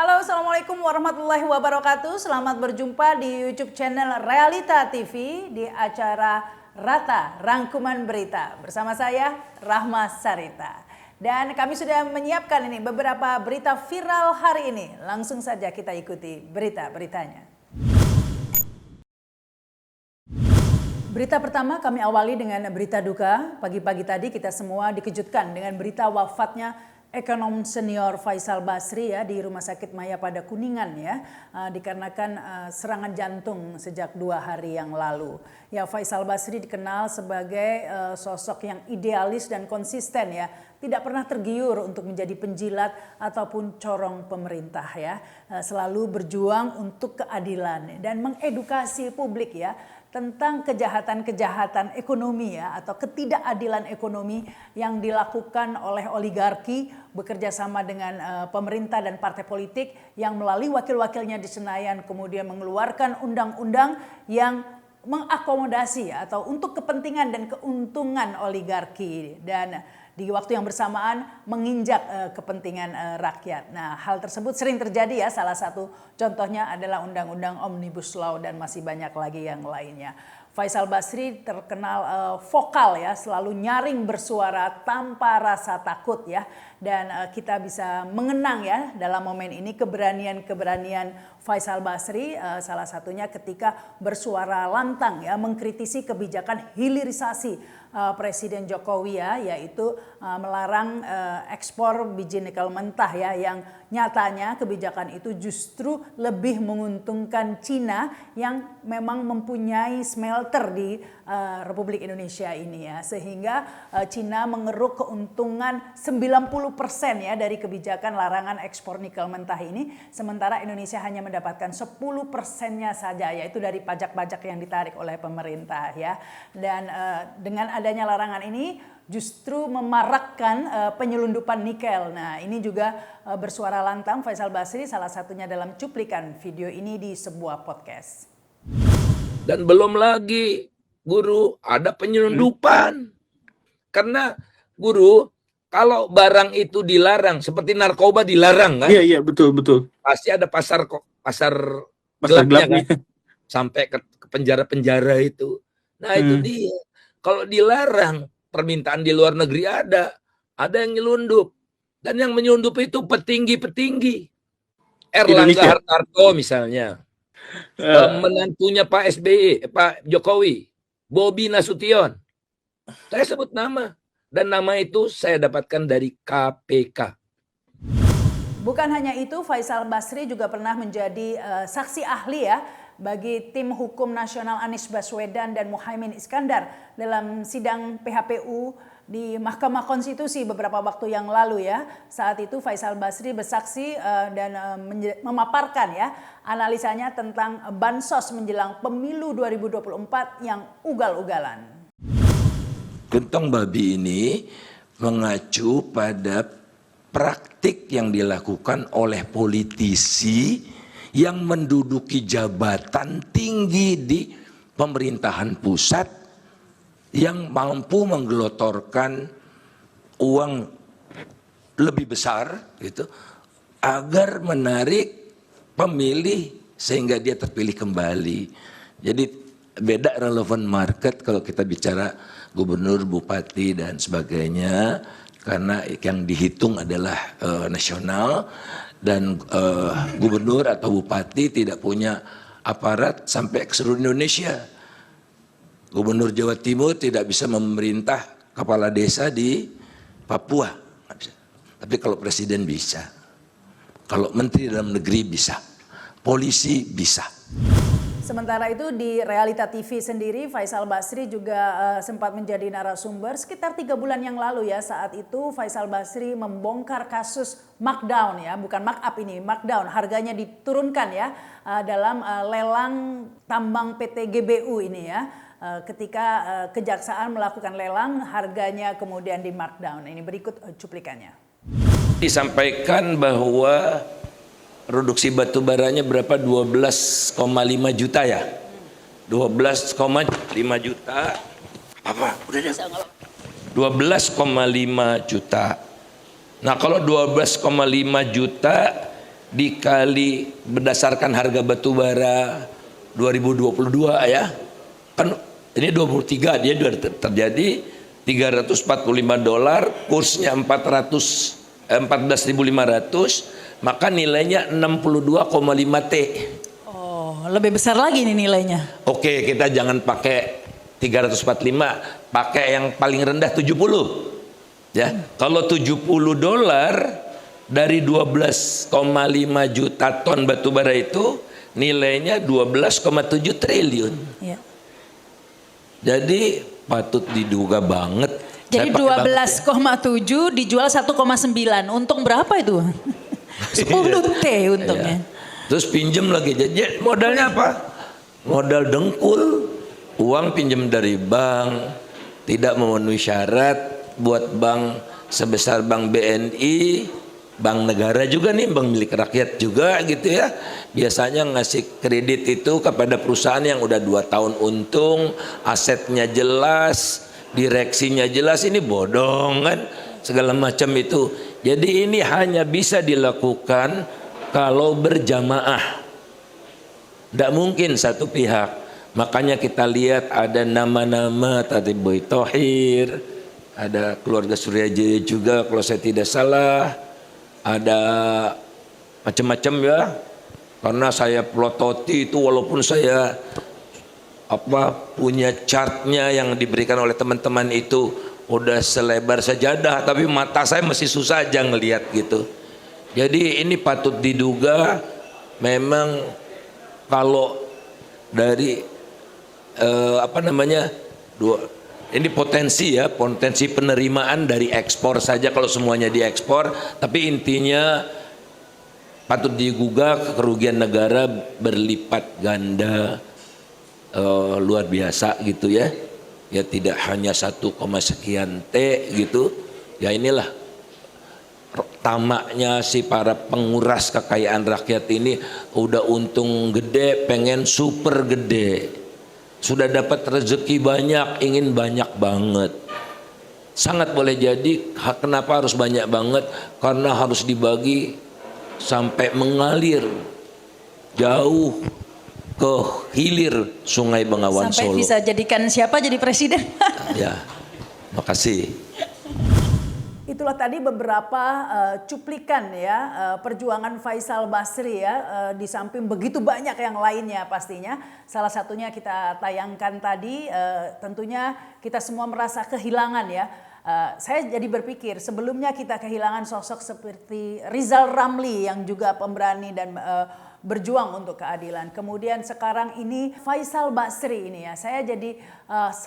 Halo, Assalamualaikum warahmatullahi wabarakatuh. Selamat berjumpa di YouTube channel Realita TV di acara Rata Rangkuman Berita. Bersama saya, Rahma Sarita. Dan kami sudah menyiapkan ini beberapa berita viral hari ini. Langsung saja kita ikuti berita-beritanya. Berita pertama kami awali dengan berita duka. Pagi-pagi tadi kita semua dikejutkan dengan berita wafatnya ekonom senior Faisal Basri ya di Rumah Sakit Mayapada Kuningan ya, dikarenakan serangan jantung sejak 2 hari yang lalu. Ya, Faisal Basri dikenal sebagai sosok yang idealis dan konsisten ya, tidak pernah tergiur untuk menjadi penjilat ataupun corong pemerintah ya, selalu berjuang untuk keadilan dan mengedukasi publik ya tentang kejahatan-kejahatan ekonomi ya, atau ketidakadilan ekonomi yang dilakukan oleh oligarki bekerja sama dengan pemerintah dan partai politik yang melalui wakil-wakilnya di Senayan kemudian mengeluarkan undang-undang yang mengakomodasi atau untuk kepentingan dan keuntungan oligarki dan di waktu yang bersamaan menginjak kepentingan rakyat. Nah, hal tersebut sering terjadi ya, salah satu contohnya adalah Undang-Undang Omnibus Law dan masih banyak lagi yang lainnya. Faisal Basri terkenal vokal ya, selalu nyaring bersuara tanpa rasa takut ya. Dan kita bisa mengenang ya dalam momen ini keberanian-keberanian Faisal Basri, salah satunya ketika bersuara lantang ya mengkritisi kebijakan hilirisasi Presiden Jokowi ya, yaitu melarang ekspor biji nikel mentah ya, yang nyatanya kebijakan itu justru lebih menguntungkan Cina yang memang mempunyai smelter di Republik Indonesia ini ya, sehingga Cina mengeruk keuntungan 90% ya dari kebijakan larangan ekspor nikel mentah ini, sementara Indonesia hanya mendapatkan 10%-nya saja, yaitu dari pajak-pajak yang ditarik oleh pemerintah ya. Dan dengan adanya larangan ini justru memarakkan penyelundupan nikel. Nah, ini juga bersuara lantang Faisal Basri, salah satunya dalam cuplikan video ini di sebuah podcast. Dan belum lagi guru ada penyelundupan. Karena guru kalau barang itu dilarang seperti narkoba dilarang kan? Iya betul. Pasti ada pasar gelapnya kan? Sampai ke penjara-penjara itu. Nah, itu dia. Kalau dilarang, permintaan di luar negeri ada yang nyelundup. Dan yang menyelundup itu petinggi-petinggi. Erlangga Hartarto misalnya. Menantunya Pak SBY, Pak Jokowi, Bobi Nasution. Saya sebut nama. Dan nama itu saya dapatkan dari KPK. Bukan hanya itu, Faisal Basri juga pernah menjadi saksi ahli ya bagi tim hukum nasional Anies Baswedan dan Muhaimin Iskandar dalam sidang PHPU di Mahkamah Konstitusi beberapa waktu yang lalu ya. Saat itu Faisal Basri bersaksi dan memaparkan ya analisanya tentang bansos menjelang pemilu 2024 yang ugal-ugalan. Gentong babi ini mengacu pada praktik yang dilakukan oleh politisi yang menduduki jabatan tinggi di pemerintahan pusat yang mampu menggelotorkan uang lebih besar gitu agar menarik pemilih sehingga dia terpilih kembali. Jadi beda relevan market kalau kita bicara gubernur, bupati dan sebagainya, karena yang dihitung adalah nasional dan gubernur atau bupati tidak punya aparat sampai ke seluruh Indonesia. Gubernur Jawa Timur tidak bisa memerintah kepala desa di Papua, nggak bisa. Tapi kalau presiden bisa, kalau menteri dalam negeri bisa, polisi bisa. Sementara itu di Realita TV sendiri Faisal Basri juga sempat menjadi narasumber sekitar 3 bulan yang lalu ya. Saat itu Faisal Basri membongkar kasus markdown ya, bukan markup ini, markdown, harganya diturunkan ya dalam lelang tambang PT GBU ini ya. Ketika kejaksaan melakukan lelang, harganya kemudian di markdown. Ini berikut cuplikannya. Disampaikan bahwa produksi batu baranya berapa? 12,5 juta ya? 12,5 juta. Apa? Udah deh. 12,5 juta. Nah, kalau 12,5 juta dikali berdasarkan harga batu bara 2022 ya. Kan ini 23 dia sudah terjadi $345, kursnya 14.500, maka nilainya 62,5 T. Oh, lebih besar lagi nih nilainya. Oke, kita jangan pakai 345, pakai yang paling rendah 70. Ya, kalau $70 dari 12,5 juta ton batu bara itu nilainya 12,7 triliun. Ya. Jadi patut diduga banget. Jadi 12,7 dijual 1,9. Untung berapa itu? 10 T untungnya. Iya. Terus pinjam lagi. Jadi modalnya apa? Modal dengkul. Uang pinjam dari bank, tidak memenuhi syarat buat bank sebesar bank BNI, bank negara juga nih, bank milik rakyat juga gitu ya. Biasanya ngasih kredit itu kepada perusahaan yang udah 2 tahun untung, asetnya jelas, direksinya jelas, ini bodong kan, segala macam itu. Jadi ini hanya bisa dilakukan kalau berjamaah. Tidak mungkin satu pihak. Makanya kita lihat ada nama-nama tadi Boy Thohir, ada keluarga Suryajaya juga kalau saya tidak salah, ada macam-macam ya. Karena saya pelototi itu walaupun saya punya chartnya yang diberikan oleh teman-teman itu udah selebar sajadah, tapi mata saya masih susah aja ngelihat gitu. Jadi ini patut diduga memang kalau dari ini potensi ya, potensi penerimaan dari ekspor saja kalau semuanya diekspor, tapi intinya patut digugah kerugian negara berlipat ganda, luar biasa gitu ya. Ya tidak hanya 1, sekian T gitu. Ya inilah tamaknya si para penguras kekayaan rakyat ini, udah untung gede pengen super gede. Sudah dapat rezeki banyak, ingin banyak banget. Sangat boleh jadi, kenapa harus banyak banget? Karena harus dibagi sampai mengalir jauh ke hilir Sungai Bengawan Sampai Solo. bisa jadikan siapa jadi presiden? Ya, makasih. Itulah tadi beberapa cuplikan ya perjuangan Faisal Basri ya, di samping begitu banyak yang lainnya pastinya. Salah satunya kita tayangkan tadi, tentunya kita semua merasa kehilangan ya. Saya jadi berpikir sebelumnya kita kehilangan sosok seperti Rizal Ramli yang juga pemberani dan berjuang untuk keadilan. Kemudian sekarang ini Faisal Basri ini ya, saya jadi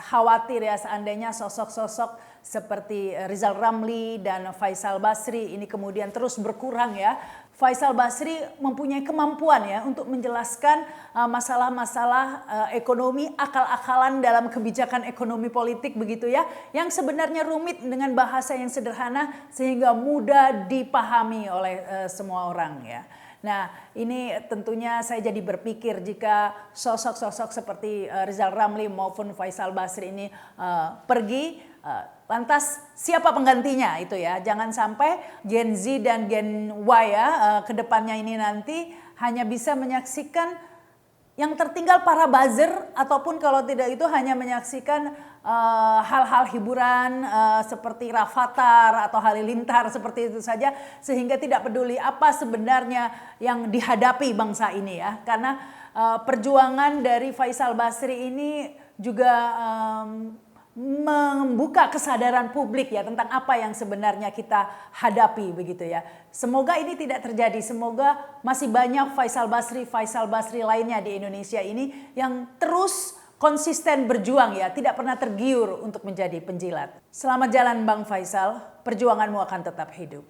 khawatir ya seandainya sosok-sosok seperti Rizal Ramli dan Faisal Basri ini kemudian terus berkurang ya. Faisal Basri mempunyai kemampuan ya untuk menjelaskan masalah-masalah ekonomi, akal-akalan dalam kebijakan ekonomi politik begitu ya, yang sebenarnya rumit dengan bahasa yang sederhana sehingga mudah dipahami oleh semua orang ya. Nah ini tentunya saya jadi berpikir jika sosok-sosok seperti Rizal Ramli maupun Faisal Basri ini pergi, lantas siapa penggantinya itu ya. Jangan sampai Gen Z dan Gen Y ya kedepannya ini nanti hanya bisa menyaksikan yang tertinggal para buzzer, ataupun kalau tidak itu hanya menyaksikan hal-hal hiburan seperti Rafathar atau Halilintar seperti itu saja, sehingga tidak peduli apa sebenarnya yang dihadapi bangsa ini ya. Karena perjuangan dari Faisal Basri ini juga membuka kesadaran publik ya tentang apa yang sebenarnya kita hadapi begitu ya. Semoga ini tidak terjadi, semoga masih banyak Faisal Basri lainnya di Indonesia ini yang terus konsisten berjuang ya, tidak pernah tergiur untuk menjadi penjilat. Selamat jalan Bang Faisal, perjuanganmu akan tetap hidup.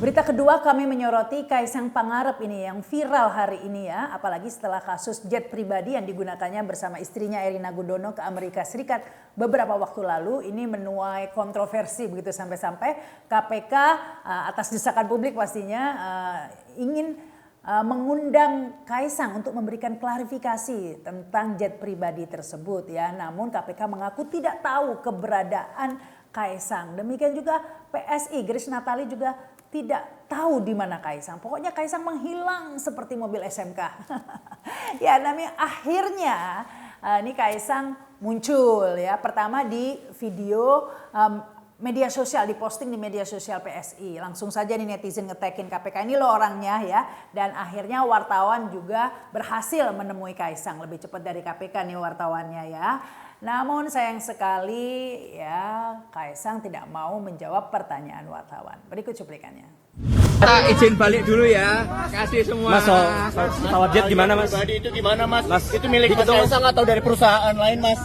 Berita kedua kami menyoroti Kaisang Pangarep ini yang viral hari ini ya, apalagi setelah kasus jet pribadi yang digunakannya bersama istrinya Erina Gudono ke Amerika Serikat beberapa waktu lalu. Ini menuai kontroversi begitu sampai-sampai KPK atas desakan publik pastinya ingin mengundang Kaisang untuk memberikan klarifikasi tentang jet pribadi tersebut ya. Namun KPK mengaku tidak tahu keberadaan Kaisang. Demikian juga PSI, Grace Natali juga tidak tahu di mana Kaisang. Pokoknya Kaisang menghilang seperti mobil SMK. Ya, namanya akhirnya ini Kaisang muncul ya. Pertama di video media sosial, diposting di media sosial PSI. Langsung saja nih netizen ngetekin KPK ini loh orangnya ya. Dan akhirnya wartawan juga berhasil menemui Kaisang. Lebih cepat dari KPK nih wartawannya ya. Namun sayang sekali ya Kaisang tidak mau menjawab pertanyaan wartawan. Berikut cuplikannya. Kita izin balik dulu ya. Kasih semua. Mas, pesawat jet gimana Mas? Pribadi itu gimana Mas? Itu milik Mas Kaisang atau dari perusahaan lain Mas?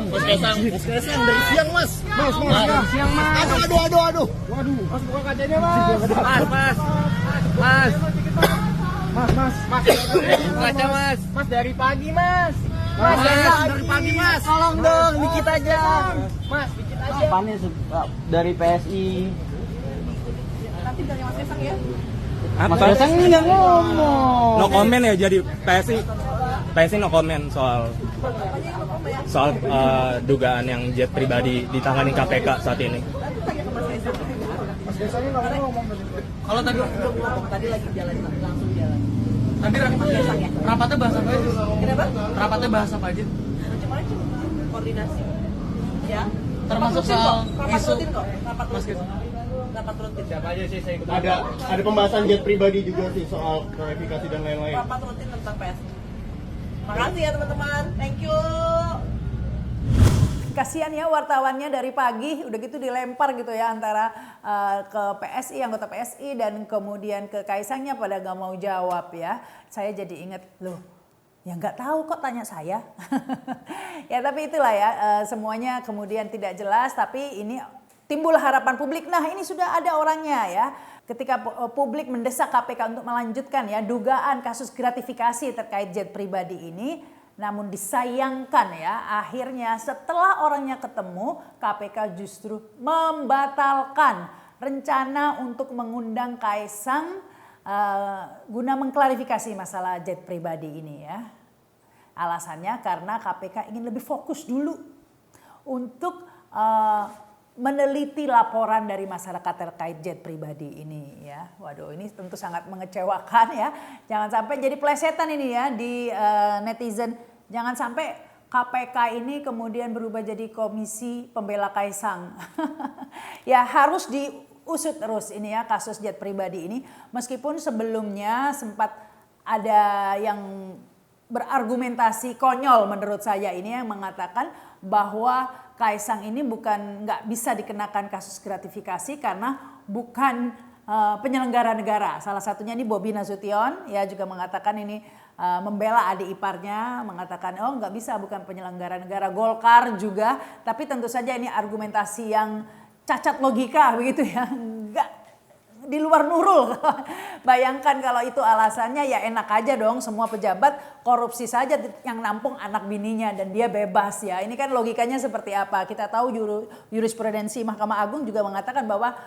Mas Kaisang dari siang Mas. Mas, dari siang Mas. Aduh. Mas buka kacanya Mas. Mas. Kaca Mas. Mas dari pagi Mas. Mas dari pagi Mas. Tolong dong dikit aja. Mas dikit aja. Apa nih dari PSI? Nanti dari Mas Kaisang ya. Mas Kaisang nggak ngomong. No comment ya, jadi PSI no comment soal dugaan yang jet pribadi ditangani KPK saat ini. Kalau tadi Tadi lagi jalan langsung jalan. Nanti rapatnya bahas apa aja? Kenapa? Rapatnya bahas apa aja? Macam-macam koordinasi. Ya. Termasuk Rapat rutin soal kok. Rapat isu. rutin kok. Rapat Mas rutin. Kaisang. Rapat rutin. Siapa aja sih saya ikut. Ada pembahasan jet pribadi juga sih soal klarifikasi dan lain-lain. Rapat rutin tentang PS. Makasih ya teman-teman. Thank you. Kasihan ya wartawannya dari pagi udah gitu dilempar gitu ya antara ke PSI, anggota PSI dan kemudian ke Kaisangnya pada gak mau jawab ya. Saya jadi ingat loh ya nggak tahu kok tanya saya. Ya tapi itulah ya semuanya kemudian tidak jelas tapi ini timbul harapan publik. Nah ini sudah ada orangnya ya. Ketika publik mendesak KPK untuk melanjutkan ya dugaan kasus gratifikasi terkait jet pribadi ini. Namun disayangkan ya akhirnya setelah orangnya ketemu KPK justru membatalkan rencana untuk mengundang Kaisang guna mengklarifikasi masalah jet pribadi ini ya. Alasannya karena KPK ingin lebih fokus dulu untuk meneliti laporan dari masyarakat terkait jet pribadi ini ya. Waduh ini tentu sangat mengecewakan ya. Jangan sampai jadi plesetan ini ya di netizen. Jangan sampai KPK ini kemudian berubah jadi komisi pembela Kaisang. Ya harus diusut terus ini ya kasus jet pribadi ini. Meskipun sebelumnya sempat ada yang berargumentasi konyol menurut saya ini yang mengatakan bahwa Kaisang ini nggak bisa dikenakan kasus gratifikasi karena bukan penyelenggara negara. Salah satunya ini Bobi Nasution ya juga mengatakan ini membela adik iparnya, mengatakan oh nggak bisa bukan penyelenggara negara. Golkar juga, tapi tentu saja ini argumentasi yang cacat logika begitu ya, nggak di luar Nurul. Bayangkan kalau itu alasannya ya enak aja dong semua pejabat korupsi saja yang nampung anak bininya dan dia bebas ya. Ini kan logikanya seperti apa? Kita tahu jurisprudensi Mahkamah Agung juga mengatakan bahwa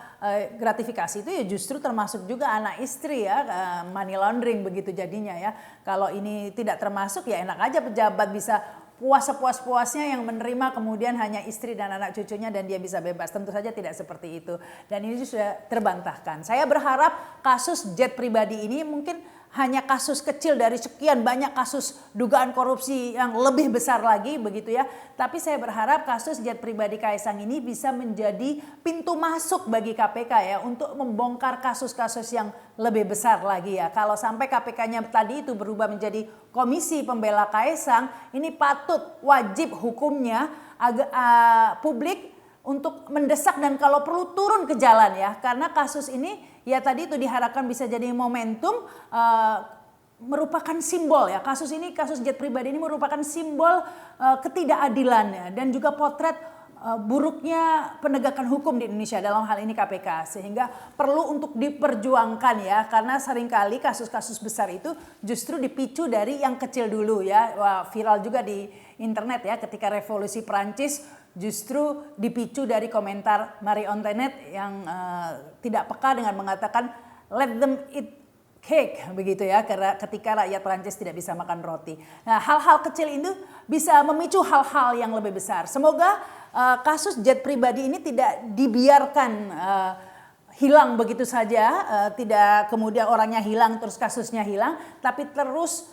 gratifikasi itu ya justru termasuk juga anak istri ya, money laundering begitu jadinya ya. Kalau ini tidak termasuk ya enak aja pejabat bisa puas-puasnya yang menerima kemudian hanya istri dan anak cucunya dan dia bisa bebas. Tentu saja tidak seperti itu. Dan ini sudah terbantahkan. Saya berharap kasus jet pribadi ini mungkin hanya kasus kecil dari sekian banyak kasus dugaan korupsi yang lebih besar lagi begitu ya. Tapi saya berharap kasus jet pribadi Kaisang ini bisa menjadi pintu masuk bagi KPK ya untuk membongkar kasus-kasus yang lebih besar lagi ya. Kalau sampai KPK-nya tadi itu berubah menjadi komisi pembela Kaisang, ini patut wajib hukumnya publik untuk mendesak dan kalau perlu turun ke jalan ya. Karena kasus ini ya tadi itu diharapkan bisa jadi momentum merupakan simbol ya. Kasus jet pribadi ini merupakan simbol ketidakadilan ya, dan juga potret buruknya penegakan hukum di Indonesia dalam hal ini KPK. Sehingga perlu untuk diperjuangkan ya, karena seringkali kasus-kasus besar itu justru dipicu dari yang kecil dulu ya. Wah, viral juga di internet ya ketika revolusi Prancis justru dipicu dari komentar Marie Antoinette yang tidak peka dengan mengatakan let them eat cake begitu ya, karena ketika rakyat Prancis tidak bisa makan roti. Nah, hal-hal kecil itu bisa memicu hal-hal yang lebih besar. Semoga kasus jet pribadi ini tidak dibiarkan hilang begitu saja, tidak kemudian orangnya hilang terus kasusnya hilang, tapi terus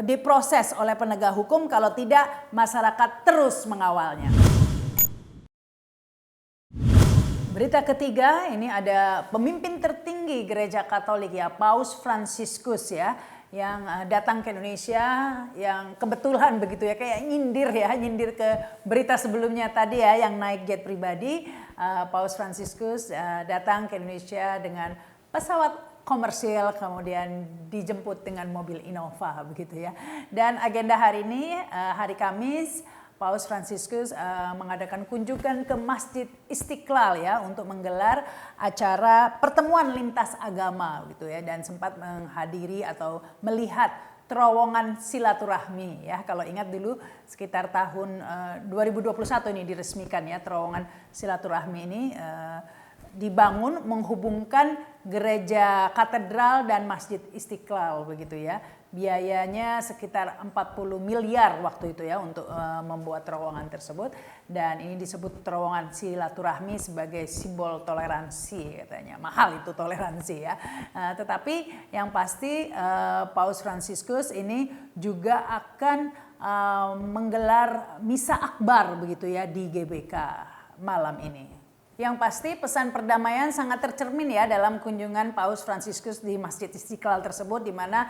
diproses oleh penegak hukum, kalau tidak masyarakat terus mengawalnya. Berita ketiga, ini ada pemimpin tertinggi Gereja Katolik ya, Paus Fransiskus ya, yang datang ke Indonesia, yang kebetulan begitu ya, kayak nyindir ke berita sebelumnya tadi ya, yang naik jet pribadi. Paus Fransiskus datang ke Indonesia dengan pesawat komersil, kemudian dijemput dengan mobil Innova begitu ya. Dan agenda hari ini, hari Kamis, Paus Fransiskus mengadakan kunjungan ke Masjid Istiqlal ya, untuk menggelar acara pertemuan lintas agama gitu ya, dan sempat menghadiri atau melihat terowongan silaturahmi ya. Kalau ingat dulu sekitar tahun 2021 ini diresmikan ya, terowongan silaturahmi ini dibangun menghubungkan gereja katedral dan Masjid Istiqlal begitu ya. Biayanya sekitar 40 miliar waktu itu ya, untuk membuat terowongan tersebut, dan ini disebut terowongan silaturahmi sebagai simbol toleransi katanya. Mahal itu toleransi ya. Tetapi yang pasti Paus Fransiskus ini juga akan menggelar misa akbar begitu ya di GBK malam ini. Yang pasti pesan perdamaian sangat tercermin ya dalam kunjungan Paus Fransiskus di Masjid Istiqlal tersebut, di mana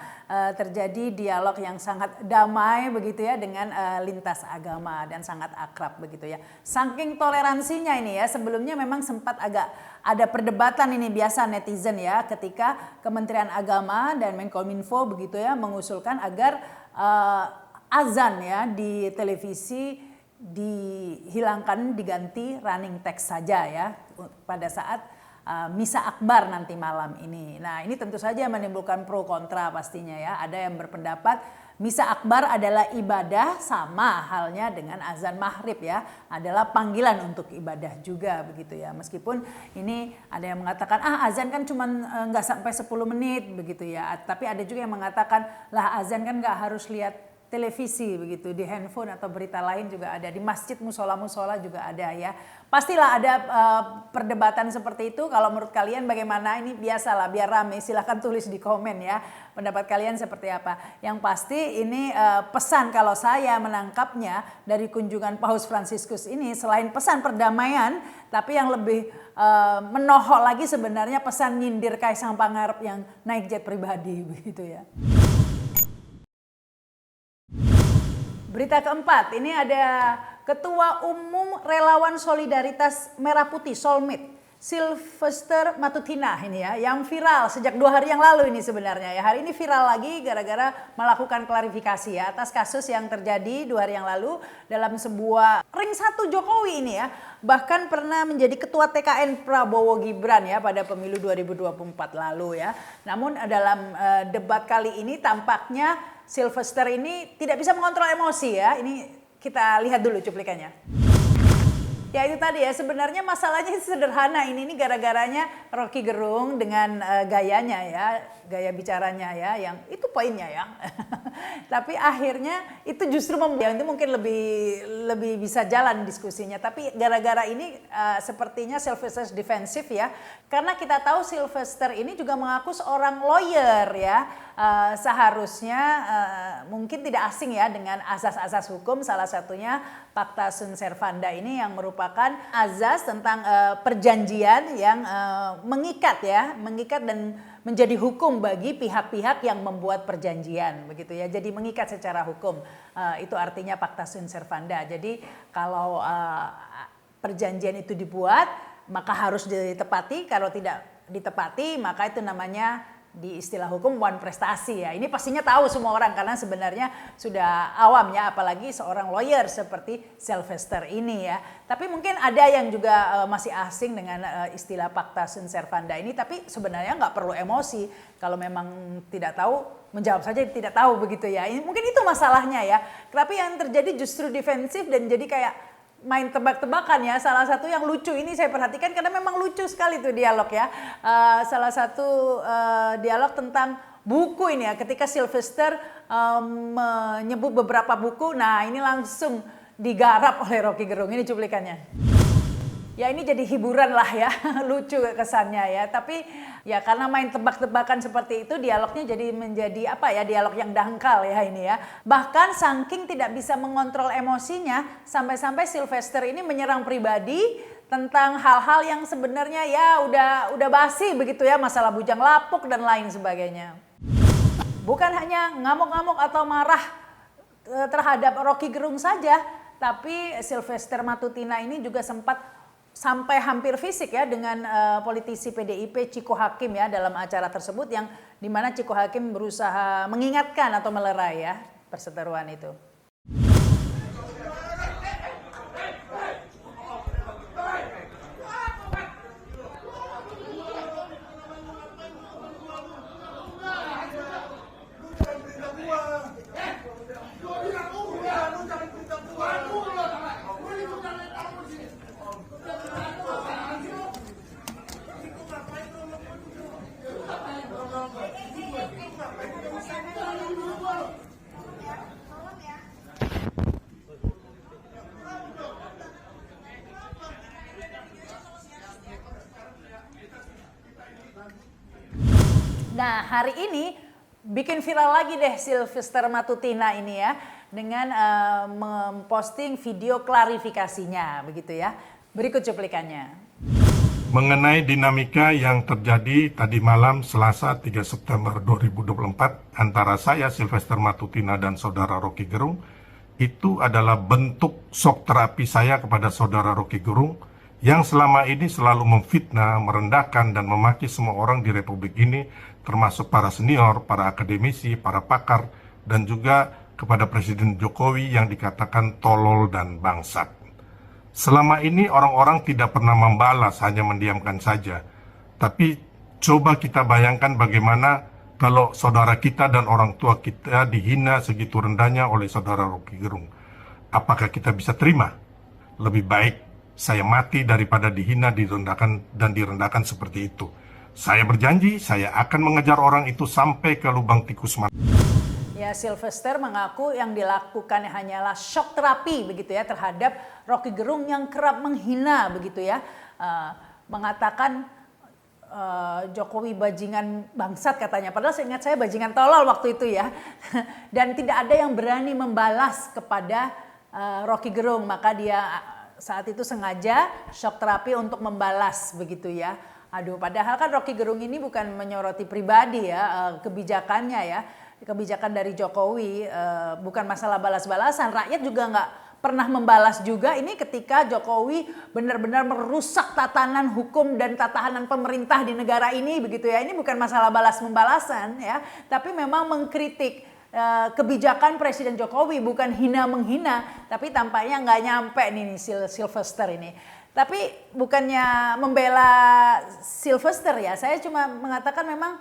terjadi dialog yang sangat damai begitu ya dengan lintas agama dan sangat akrab begitu ya. Saking toleransinya ini ya, sebelumnya memang sempat agak ada perdebatan ini, biasa netizen ya, ketika Kementerian Agama dan Menkominfo begitu ya mengusulkan agar azan ya di televisi dihilangkan, diganti running text saja ya pada saat misa akbar nanti malam ini. Nah, ini tentu saja menimbulkan pro kontra pastinya ya. Ada yang berpendapat misa akbar adalah ibadah, sama halnya dengan azan maghrib ya, adalah panggilan untuk ibadah juga begitu ya. Meskipun ini ada yang mengatakan azan kan cuma nggak sampai 10 menit begitu ya. Tapi ada juga yang mengatakan lah, azan kan nggak harus lihat televisi begitu, di handphone atau berita lain juga ada, di masjid, musola juga ada ya. Pastilah ada perdebatan seperti itu. Kalau menurut kalian bagaimana? Ini biasalah, biar rame, silahkan tulis di komen ya, pendapat kalian seperti apa. Yang pasti ini pesan, kalau saya menangkapnya dari kunjungan Paus Fransiskus ini, selain pesan perdamaian, tapi yang lebih menohok lagi sebenarnya pesan nyindir Kaisang Pangarep yang naik jet pribadi begitu ya. Berita keempat, ini ada Ketua Umum Relawan Solidaritas Merah Putih Solmit, Sylvester Matutina ini ya, yang viral sejak 2 hari yang lalu ini sebenarnya ya. Hari ini viral lagi gara-gara melakukan klarifikasi ya atas kasus yang terjadi 2 hari yang lalu dalam sebuah ring 1 Jokowi ini ya. Bahkan pernah menjadi ketua TKN Prabowo Gibran ya pada pemilu 2024 lalu ya. Namun dalam debat kali ini tampaknya Sylvester ini tidak bisa mengontrol emosi ya. Ini kita lihat dulu cuplikannya. Ya itu tadi ya, sebenarnya masalahnya sederhana ini gara-garanya Rocky Gerung dengan gayanya ya, gaya bicaranya ya, yang itu poinnya ya. Tapi akhirnya itu justru membuat itu mungkin lebih bisa jalan diskusinya. Tapi gara-gara ini sepertinya Sylvester defensif ya, karena kita tahu Sylvester ini juga mengaku seorang lawyer ya. Seharusnya mungkin tidak asing ya dengan asas-asas hukum, salah satunya Pacta Sunt Servanda ini yang merupakan azas tentang perjanjian yang mengikat dan menjadi hukum bagi pihak-pihak yang membuat perjanjian begitu ya. Jadi mengikat secara hukum, itu artinya Pacta Sunt Servanda. Jadi kalau perjanjian itu dibuat maka harus ditepati, kalau tidak ditepati maka itu namanya di istilah hukum wan prestasi ya. Ini pastinya tahu semua orang karena sebenarnya sudah awam ya, apalagi seorang lawyer seperti Sylvester ini ya. Tapi mungkin ada yang juga masih asing dengan istilah Pacta Sunt Servanda ini, tapi sebenarnya nggak perlu emosi. Kalau memang tidak tahu, menjawab saja tidak tahu begitu ya. Mungkin itu masalahnya ya. Tapi yang terjadi justru defensif dan jadi kayak main tebak-tebakan ya. Salah satu yang lucu ini saya perhatikan karena memang lucu sekali tuh dialog ya. Salah satu dialog tentang buku ini ya, ketika Sylvester menyebut beberapa buku. Nah ini langsung digarap oleh Rocky Gerung. Ini cuplikannya. Ya ini jadi hiburan lah ya, lucu kesannya ya. Tapi ya karena main tebak-tebakan seperti itu, dialognya jadi menjadi apa ya, dialog yang dangkal ya ini ya. Bahkan saking tidak bisa mengontrol emosinya, sampai-sampai Sylvester ini menyerang pribadi tentang hal-hal yang sebenarnya ya udah basi begitu ya, masalah bujang lapuk dan lain sebagainya. Bukan hanya ngamuk-ngamuk atau marah terhadap Rocky Gerung saja, tapi Sylvester Matutina ini juga sempat sampai hampir fisik ya dengan politisi PDIP Ciko Hakim ya dalam acara tersebut, yang dimana Ciko Hakim berusaha mengingatkan atau melerai ya perseteruan itu. Nah hari ini bikin viral lagi deh Sylvester Matutina ini ya, dengan memposting video klarifikasinya begitu ya. Berikut cuplikannya. Mengenai dinamika yang terjadi tadi malam Selasa 3 September 2024 antara saya Sylvester Matutina dan saudara Rocky Gerung, itu adalah bentuk shock terapi saya kepada saudara Rocky Gerung yang selama ini selalu memfitnah, merendahkan dan memaki semua orang di Republik ini, termasuk para senior, para akademisi, para pakar, dan juga kepada Presiden Jokowi yang dikatakan tolol dan bangsat. Selama ini orang-orang tidak pernah membalas, hanya mendiamkan saja. Tapi coba kita bayangkan bagaimana kalau saudara kita dan orang tua kita dihina segitu rendahnya oleh saudara Rocky Gerung. Apakah kita bisa terima? Lebih baik saya mati daripada dihina, direndahkan seperti itu. Saya berjanji, saya akan mengejar orang itu sampai ke lubang tikus mati. Ya, Sylvester mengaku yang dilakukan hanyalah shock terapi begitu ya terhadap Rocky Gerung yang kerap menghina begitu ya, mengatakan Jokowi bajingan bangsat katanya. Padahal seingat saya bajingan tolol waktu itu ya. Dan tidak ada yang berani membalas kepada Rocky Gerung, maka dia saat itu sengaja shock terapi untuk membalas begitu ya. Aduh, padahal kan Rocky Gerung ini bukan menyoroti pribadi ya, kebijakannya ya. Kebijakan dari Jokowi bukan masalah balas-balasan. Rakyat juga nggak pernah membalas juga ini ketika Jokowi benar-benar merusak tatanan hukum dan tatanan pemerintah di negara ini begitu ya. Ini bukan masalah balas-membalasan ya, tapi memang mengkritik kebijakan Presiden Jokowi, bukan hina-menghina, tapi tampaknya nggak nyampe nih Sylvester ini. Tapi bukannya membela Sylvester ya, saya cuma mengatakan memang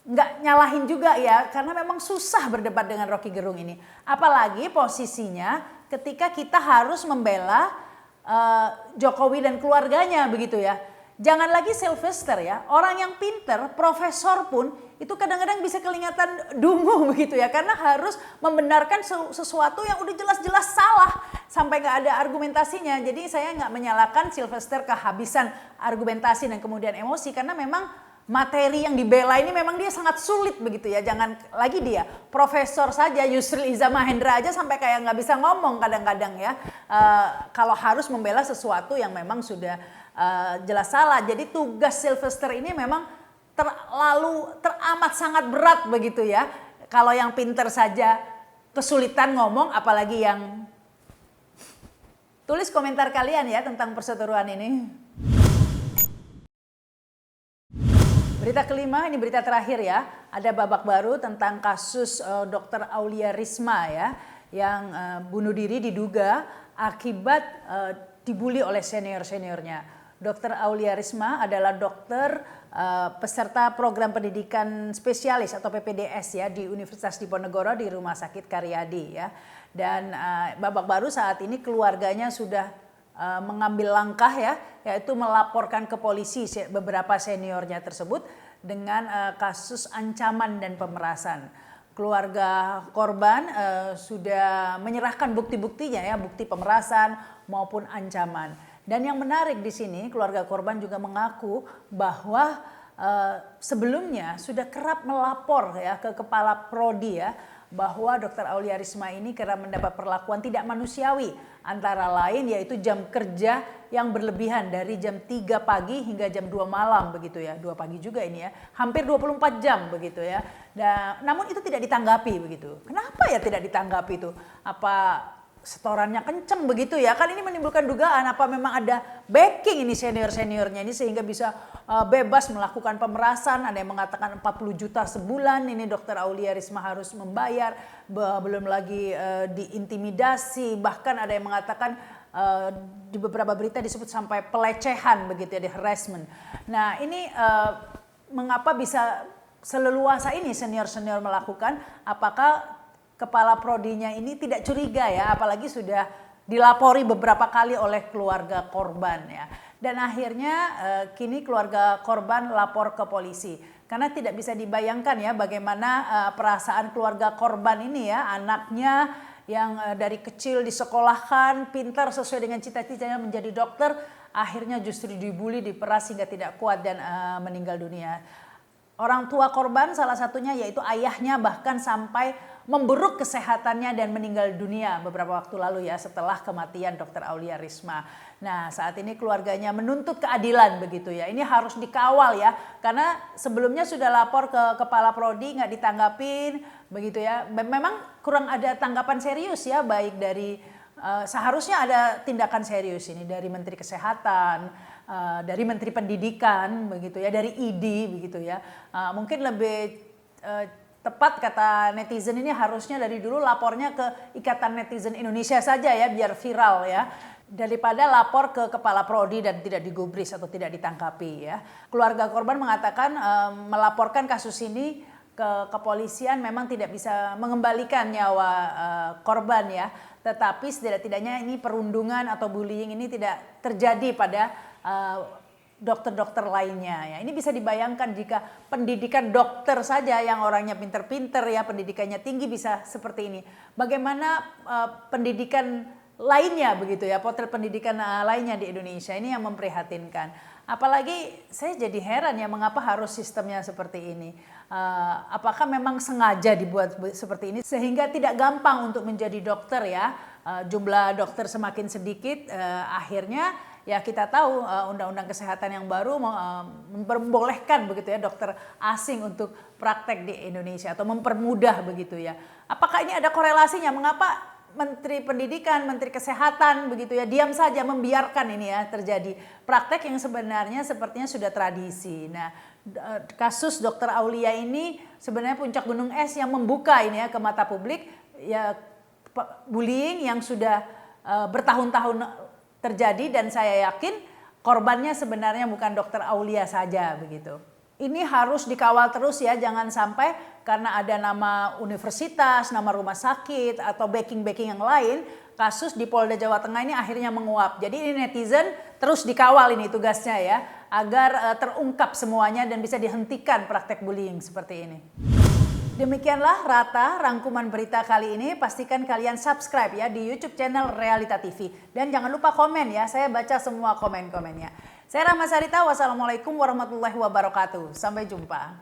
nggak nyalahin juga ya, karena memang susah berdebat dengan Rocky Gerung ini. Apalagi posisinya ketika kita harus membela Jokowi dan keluarganya begitu ya. Jangan lagi Sylvester ya, orang yang pinter, profesor pun itu kadang-kadang bisa kelihatan dungu begitu ya. Karena harus membenarkan sesuatu yang udah jelas-jelas salah sampai nggak ada argumentasinya. Jadi saya nggak menyalahkan Sylvester kehabisan argumentasi dan kemudian emosi, karena memang materi yang dibela ini memang dia sangat sulit begitu ya. Jangan lagi dia profesor saja, Yusril Iza Mahendra aja sampai kayak nggak bisa ngomong kadang-kadang ya. Kalau harus membela sesuatu yang memang sudah jelas salah. Jadi tugas Sylvester ini memang teramat sangat berat begitu ya. Kalau yang pinter saja kesulitan ngomong, apalagi yang... Tulis komentar kalian ya tentang perseteruan ini. Berita kelima, ini berita terakhir ya. Ada babak baru tentang kasus Dr. Aulia Risma ya, yang bunuh diri diduga akibat dibully oleh senior-seniornya. Dr. Aulia Risma adalah dokter peserta program pendidikan spesialis atau PPDS ya di Universitas Diponegoro di Rumah Sakit Karyadi ya. Dan babak baru saat ini keluarganya sudah mengambil langkah ya, yaitu melaporkan ke polisi beberapa seniornya tersebut dengan kasus ancaman dan pemerasan. keluarga korban sudah menyerahkan bukti-buktinya ya, bukti pemerasan maupun ancaman. Dan yang menarik di sini keluarga korban juga mengaku bahwa sebelumnya sudah kerap melapor ya ke kepala prodi ya, bahwa Dr. Aulia Risma ini kerap mendapat perlakuan tidak manusiawi, antara lain yaitu jam kerja yang berlebihan dari jam 3 pagi hingga jam 2 malam begitu ya, 2 pagi juga ini ya, hampir 24 jam begitu ya. Dan namun itu tidak ditanggapi begitu. Kenapa ya tidak ditanggapi itu? Apa setorannya kenceng begitu ya? Kan ini menimbulkan dugaan apa memang ada backing ini senior-seniornya ini sehingga bisa bebas melakukan pemerasan. Ada yang mengatakan 40 juta sebulan ini Dr. Aulia Risma harus membayar, belum lagi diintimidasi, bahkan ada yang mengatakan di beberapa berita disebut sampai pelecehan begitu ya, di harassment. Nah ini mengapa bisa seleluasa ini senior-senior melakukan? Apakah kepala prodinya ini tidak curiga ya, apalagi sudah dilapori beberapa kali oleh keluarga korban ya. Dan akhirnya kini keluarga korban lapor ke polisi. Karena tidak bisa dibayangkan ya bagaimana perasaan keluarga korban ini ya, anaknya yang dari kecil disekolahkan, pintar sesuai dengan cita-citanya menjadi dokter, akhirnya justru dibully, diperas hingga tidak kuat dan meninggal dunia. Orang tua korban salah satunya yaitu ayahnya bahkan sampai memburuk kesehatannya dan meninggal dunia beberapa waktu lalu ya setelah kematian Dr. Aulia Risma. Nah saat ini keluarganya menuntut keadilan begitu ya. Ini harus dikawal ya karena sebelumnya sudah lapor ke kepala prodi nggak ditanggapin begitu ya. Memang kurang ada tanggapan serius ya, baik dari seharusnya ada tindakan serius ini dari Menteri Kesehatan, dari Menteri Pendidikan begitu ya, dari ID begitu ya. Mungkin lebih tepat kata netizen ini harusnya dari dulu lapornya ke Ikatan Netizen Indonesia saja ya biar viral ya, daripada lapor ke kepala prodi dan tidak digubris atau tidak ditangkapi ya. Keluarga korban mengatakan melaporkan kasus ini ke kepolisian memang tidak bisa mengembalikan nyawa korban ya, tetapi setidak-tidaknya ini perundungan atau bullying ini tidak terjadi pada dokter-dokter lainnya ya. Ini bisa dibayangkan jika pendidikan dokter saja yang orangnya pinter-pinter ya, pendidikannya tinggi bisa seperti ini. Bagaimana pendidikan lainnya begitu ya, potret pendidikan lainnya di Indonesia, ini yang memprihatinkan. Apalagi saya jadi heran ya mengapa harus sistemnya seperti ini. Apakah memang sengaja dibuat seperti ini sehingga tidak gampang untuk menjadi dokter ya. Jumlah dokter semakin sedikit, akhirnya ya kita tahu undang-undang kesehatan yang baru memperbolehkan begitu ya dokter asing untuk praktek di Indonesia atau mempermudah begitu ya. Apakah ini ada korelasinya mengapa Menteri Pendidikan, Menteri Kesehatan begitu ya diam saja membiarkan ini ya terjadi praktek yang sebenarnya sepertinya sudah tradisi. Nah, kasus Dr. Aulia ini sebenarnya puncak gunung es yang membuka ini ya ke mata publik ya, bullying yang sudah bertahun-tahun terjadi dan saya yakin korbannya sebenarnya bukan Dr. Aulia saja begitu. Ini harus dikawal terus ya, jangan sampai karena ada nama universitas, nama rumah sakit atau backing-backing yang lain, kasus di Polda Jawa Tengah ini akhirnya menguap. Jadi ini netizen terus dikawal ini tugasnya ya, agar terungkap semuanya dan bisa dihentikan praktek bullying seperti ini. Demikianlah Rata rangkuman berita kali ini. Pastikan kalian subscribe ya di YouTube channel Realita TV. Dan jangan lupa komen ya, saya baca semua komen-komennya. Saya Rahma Sarita, wassalamualaikum warahmatullahi wabarakatuh. Sampai jumpa.